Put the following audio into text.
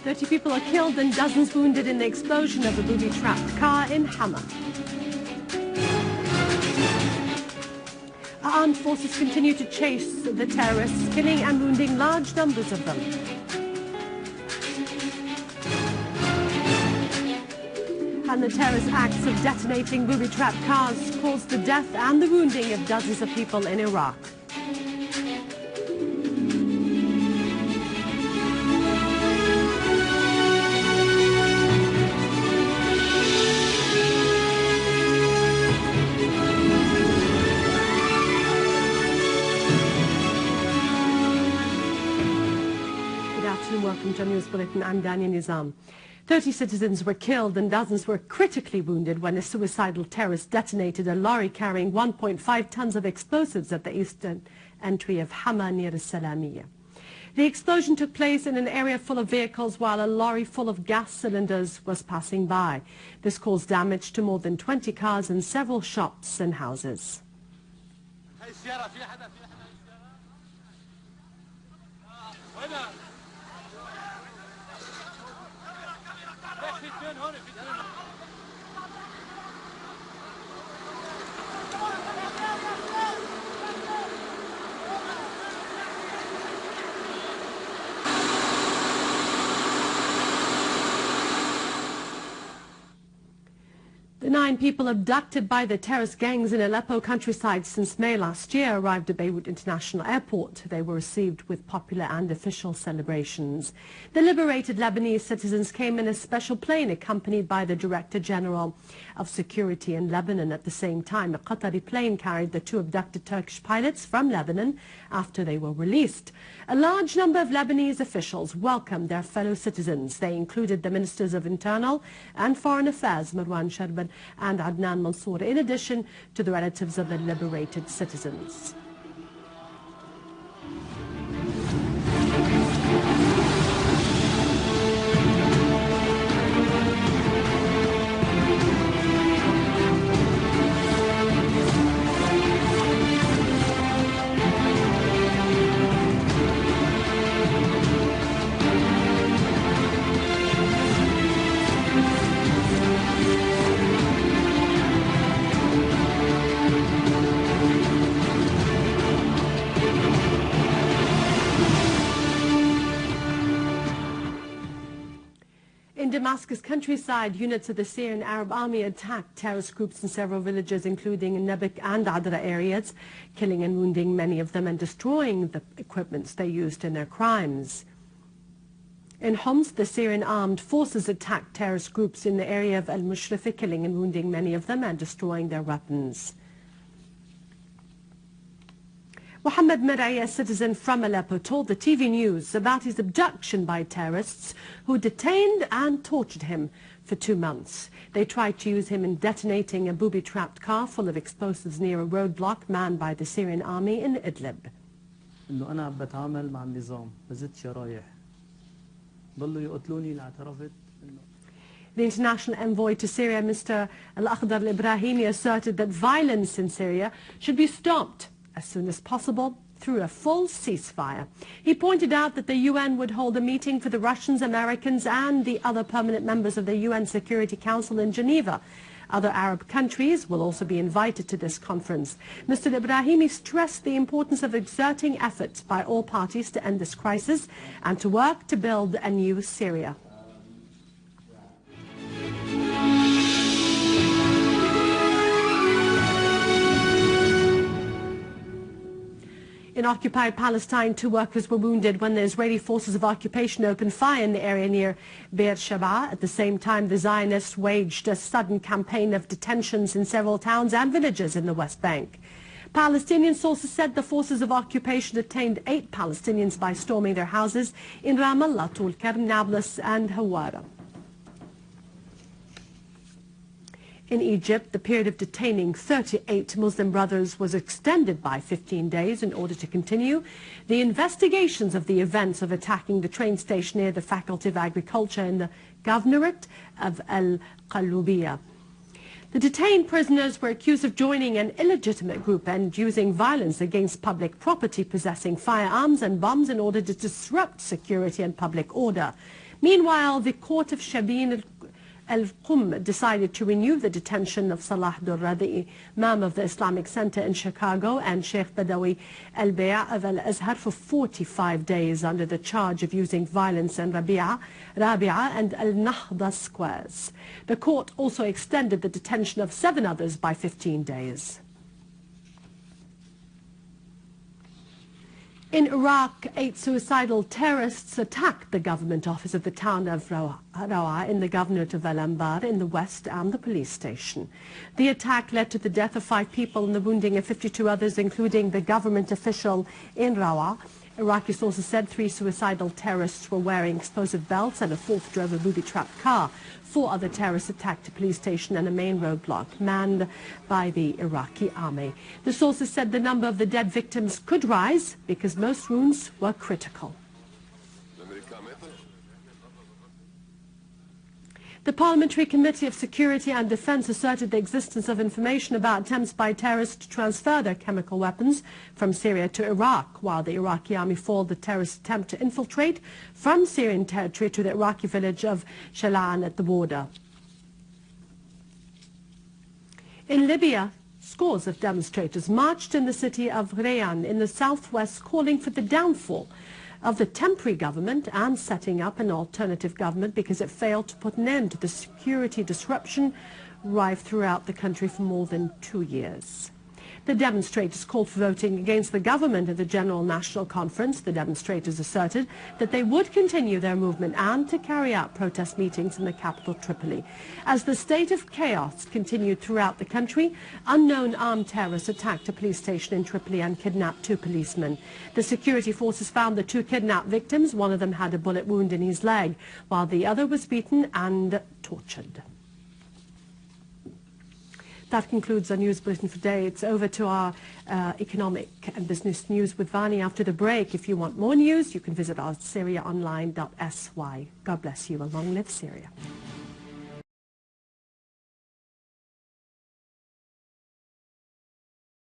30 people are killed and dozens wounded in the explosion of a booby-trapped car in Hama. Armed forces continue to chase the terrorists, killing and wounding large numbers of them. And the terrorist acts of detonating booby-trapped cars caused the death and the wounding of dozens of people in Iraq. Welcome to our news bulletin. I'm Dania Nizam. 30 citizens were killed and dozens were critically wounded when a suicidal terrorist detonated a lorry carrying 1.5 tons of explosives at the eastern entry of Hama near Salamiya. The explosion took place in an area full of vehicles while a lorry full of gas cylinders was passing by. This caused damage to more than 20 cars and several shops and houses. The 9 people abducted by the terrorist gangs in Aleppo countryside since May last year arrived at Beirut International Airport. They were received with popular and official celebrations. The liberated Lebanese citizens came in a special plane accompanied by the Director General of Security in Lebanon. At the same time, a Qatari plane carried the 2 abducted Turkish pilots from Lebanon after they were released. A large number of Lebanese officials welcomed their fellow citizens. They included the Ministers of Internal and Foreign Affairs, Marwan Sharban and Adnan Mansour, in addition to the relatives of the liberated citizens. In Damascus countryside, units of the Syrian Arab army attacked terrorist groups in several villages, including in Nebek and Adra areas, killing and wounding many of them and destroying the equipments they used in their crimes. In Homs, the Syrian armed forces attacked terrorist groups in the area of Al-Mushrifa, killing and wounding many of them and destroying their weapons. Mohammed Mar'i, a citizen from Aleppo, told the TV news about his abduction by terrorists who detained and tortured him for 2 months. They tried to use him in detonating a booby-trapped car full of explosives near a roadblock manned by the Syrian army in Idlib. إنه أنا بتعامل مع النظام بزت شرايح ضلوا يقتلوني لاعترفت. The international envoy to Syria, Mr. Al-Akhdar Al-Brahimi, asserted that violence in Syria should be stopped as soon as possible through a full ceasefire. He pointed out that the UN would hold a meeting for the Russians, Americans and the other permanent members of the UN Security Council in Geneva. Other Arab countries will also be invited to this conference. Mr. Ibrahimi stressed the importance of exerting efforts by all parties to end this crisis and to work to build a new Syria. In occupied Palestine, 2 workers were wounded when the Israeli forces of occupation opened fire in the area near Beersheba. At the same time, the Zionists waged a sudden campaign of detentions in several towns and villages in the West Bank. Palestinian sources said the forces of occupation detained 8 Palestinians by storming their houses in Ramallah, Tulkarm, Nablus and Hawara. In Egypt, the period of detaining 38 Muslim brothers was extended by 15 days in order to continue the investigations of the events of attacking the train station near the Faculty of Agriculture in the governorate of Al-Qalubiyya. The detained prisoners were accused of joining an illegitimate group and using violence against public property, possessing firearms and bombs in order to disrupt security and public order. Meanwhile, the court of Shabin Al-Qum decided to renew the detention of Salah Durra, the Imam of the Islamic Center in Chicago, and Sheikh Badawi Al-Bay' of Al-Azhar for 45 days under the charge of using violence in Rabi'a and Al-Nahda squares. The court also extended the detention of 7 others by 15 days. In Iraq, 8 suicidal terrorists attacked the government office of the town of Rawa in the governorate of Al-Anbar in the west and the police station. The attack led to the death of 5 people and the wounding of 52 others, including the government official in Rawa. Iraqi sources said 3 suicidal terrorists were wearing explosive belts and a 4th drove a booby-trapped car. 4 other terrorists attacked a police station and a main roadblock manned by the Iraqi army. The sources said the number of the dead victims could rise because most wounds were critical. The Parliamentary Committee of Security and Defence asserted the existence of information about attempts by terrorists to transfer their chemical weapons from Syria to Iraq, while the Iraqi army foiled the terrorist attempt to infiltrate from Syrian territory to the Iraqi village of Shalan at the border. In Libya, scores of demonstrators marched in the city of Rayan in the southwest, calling for the downfall of the temporary government and setting up an alternative government because it failed to put an end to the security disruption rife throughout the country for more than 2 years. The demonstrators called for voting against the government at the General National Conference. The demonstrators asserted that they would continue their movement and to carry out protest meetings in the capital Tripoli. As the state of chaos continued throughout the country, unknown armed terrorists attacked a police station in Tripoli and kidnapped 2 policemen. The security forces found the 2 kidnapped victims. One of them had a bullet wound in his leg, while the other was beaten and tortured. That concludes our news bulletin for today. It's over to our economic and business news with Vani after the break. If you want more news, you can visit our syriaonline.sy. God bless you and long live Syria.